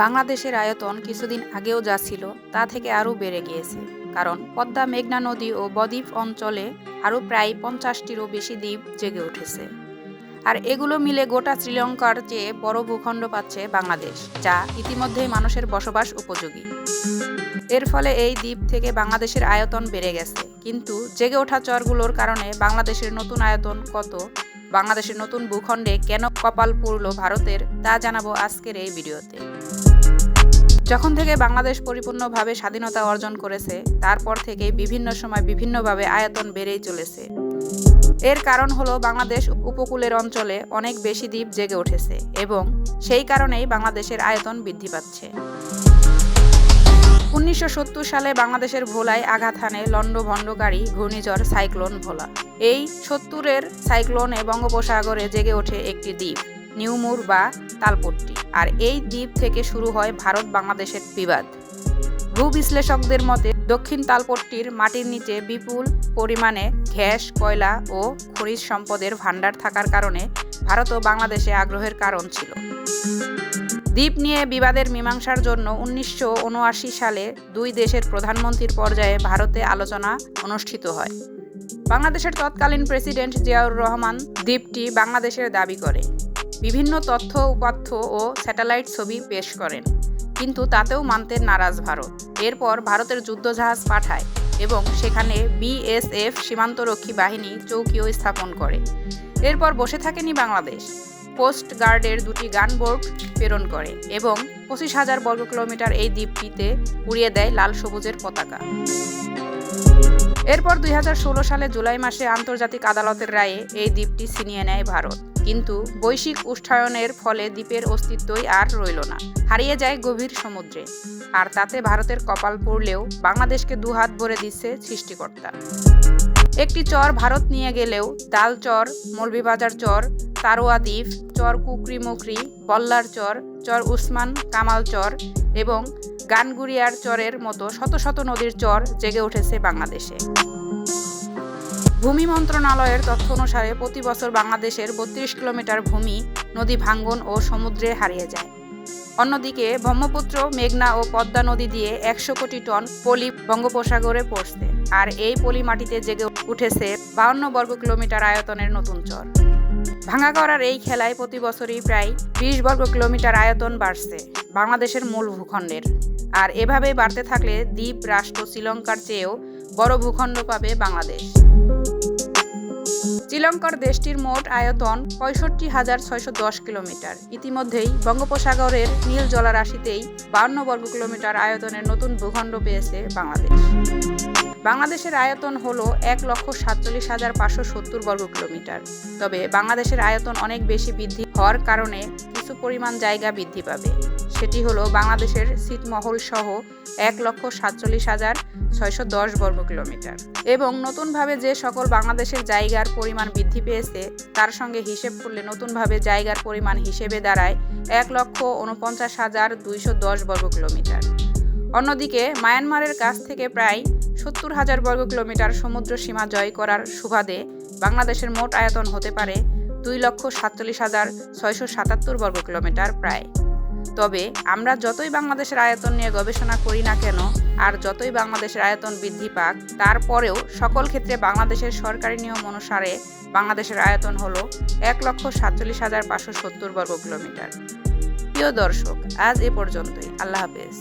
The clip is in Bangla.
বাংলাদেশের আয়তন কিছুদিন আগেও যা ছিল তা থেকে আরও বেড়ে গিয়েছে, কারণ পদ্মা মেঘনা নদী ও বদ্বীপ অঞ্চলে আরও প্রায় 50টিরও বেশি দ্বীপ জেগে উঠেছে। আর এগুলো মিলে গোটা শ্রীলঙ্কার চেয়ে বড় ভূখণ্ড পাচ্ছে বাংলাদেশ, যা ইতিমধ্যেই মানুষের বসবাস উপযোগী। এর ফলে এই দ্বীপ থেকে বাংলাদেশের আয়তন বেড়ে গেছে, কিন্তু জেগে ওঠা চরগুলোর কারণে বাংলাদেশের নতুন আয়তন কত, বাংলাদেশের নতুন ভূখণ্ডে কেন কপাল পুড়ল ভারতের, তা জানাবো আজকের এই ভিডিওতে। যখন থেকে বাংলাদেশ পরিপূর্ণভাবে স্বাধীনতা অর্জন করেছে, তারপর থেকে বিভিন্ন সময় বিভিন্নভাবে আয়তন বেড়েই চলেছে। এর কারণ হলো বাংলাদেশ উপকূলের অঞ্চলে অনেক বেশি দ্বীপ জেগে উঠেছে এবং সেই কারণেই বাংলাদেশের আয়তন বৃদ্ধি পাচ্ছে। 1970 সালে বাংলাদেশের ভোলায় আঘাত হানে লণ্ডভণ্ডকারী ঘূর্ণিঝড় সাইক্লোন ভোলা। এই 70-এর সাইক্লোনে বঙ্গোপসাগরে জেগে ওঠে একটি দ্বীপ, নিউমুর বা তালপট্টি। আর এই দ্বীপ থেকে শুরু হয় ভারত বাংলাদেশের বিবাদ। ভূবিশ্লেষকদের মতে দক্ষিণ তালপট্টির মাটির নিচে বিপুল পরিমাণে গ্যাস, কয়লা ও খনিজ সম্পদের ভাণ্ডার থাকার কারণে ভারত ও বাংলাদেশে আগ্রহের কারণ ছিল। দ্বীপ নিয়ে বিবাদের মীমাংসার জন্য 1979 সালে দুই দেশের প্রধানমন্ত্রীর পর্যায়ে ভারতে আলোচনা অনুষ্ঠিত হয়। বাংলাদেশের তৎকালীন প্রেসিডেন্ট জিয়াউর রহমান দ্বীপটি বাংলাদেশের দাবি করে বিভিন্ন তথ্য উপাত্ত ও স্যাটেলাইট ছবি পেশ করেন, কিন্তু তাতেও মানতে নারাজ ভারত। এরপর ভারতের যুদ্ধজাহাজ পাঠায় এবং সেখানে বিএসএফ সীমান্তরক্ষী বাহিনী চৌকিও স্থাপন করে। এরপর বসে থাকেনি বাংলাদেশ, কোস্ট গার্ডের দুটি গানবোট প্রেরণ করে এবং 25,000 বর্গ কিলোমিটার এই দ্বীপটিতে উড়িয়ে দেয় লাল সবুজের পতাকা। এরপর 2016 সালে জুলাই মাসে আন্তর্জাতিক আদালতের রায়ে এই দ্বীপটি ছিনিয়ে নেয় ভারত, কিন্তু বৈশ্বিক উষ্ণায়নের ফলে দ্বীপের অস্তিত্বই আর রইল না, হারিয়ে যায় গভীর সমুদ্রে। আর তাতে ভারতের কপাল পুড়লেও বাংলাদেশকে দুহাত ভরে দিচ্ছে সৃষ্টিকর্তা। একটি চর ভারত নিয়ে গেলেও ডাল চর, মৌলভীবাজার চর, তারোয়া দ্বীপ, চর কুকরিমুকরি, বল্লার চর, চর উসমান কামাল চর এবং গানগুড়িয়ার চরের মতো শত শত নদীর চর জেগে উঠেছে বাংলাদেশে। ভূমি মন্ত্রণালয়ের তথ্য অনুসারে প্রতি বছর বাংলাদেশের 32 কিলোমিটার ভূমি নদী ভাঙ্গন ও সমুদ্রে হারিয়ে যায়। অন্যদিকে ব্রহ্মপুত্র, মেঘনা ও পদ্মা নদী দিয়ে 100 কোটি টন পলি বঙ্গোপসাগরে পড়ছে। আর এই পলি মাটিতে জেগে উঠেছে 52 বর্গ কিলোমিটার আয়তনের নতুন চর। ভাঙা করার এই খেলায় প্রতি বছরই প্রায় 20 বর্গ কিলোমিটার আয়তন বাড়ছে বাংলাদেশের মূল ভূখণ্ডের। আর এভাবেই বাড়তে থাকলে দ্বীপ রাষ্ট্র শ্রীলঙ্কার চেয়েও বড় ভূখণ্ড পাবে বাংলাদেশ। শ্রীলঙ্কার দেশটির মোট আয়তন 65,610 কিলোমিটার। ইতিমধ্যেই বঙ্গোপসাগরের নীল জলরাশিতেই 52 বর্গ কিলোমিটার আয়তনের নতুন ভূখণ্ড পেয়েছে বাংলাদেশ। বাংলাদেশের আয়তন হল 1,47,570 বর্গ কিলোমিটার। তবে বাংলাদেশের আয়তন অনেক বেশি বৃদ্ধি হওয়ার কারণে কিছু পরিমাণ জায়গা বৃদ্ধি পাবে। সেটি হলো বাংলাদেশের ছিটমহল সহ 1,47,610 বর্গ কিলোমিটার। এবং নতুনভাবে যে সকল বাংলাদেশের জায়গার পরিমাণ বৃদ্ধি পেয়েছে তার সঙ্গে হিসেব করলে নতুনভাবে জায়গার পরিমাণ হিসেবে দাঁড়ায় 1,49,210 বর্গ কিলোমিটার। অন্যদিকে মায়ানমারের কাছ থেকে প্রায় 70,000 বর্গ কিলোমিটার সমুদ্র সীমা জয় করার সুবাদে বাংলাদেশের মোট আয়তন হতে পারে 2,47,677 বর্গ কিলোমিটার প্রায়। তবে আমরা যতই বাংলাদেশের আয়তন নিয়ে গবেষণা করি না কেন আর যতই বাংলাদেশের আয়তন বৃদ্ধি পাক, তারপরেও সকল ক্ষেত্রে বাংলাদেশের সরকারি নিয়ম অনুসারে বাংলাদেশের আয়তন হল 1,47,570 বর্গ কিলোমিটার। প্রিয় দর্শক, আজ এ পর্যন্তই। আল্লাহ হাফেজ।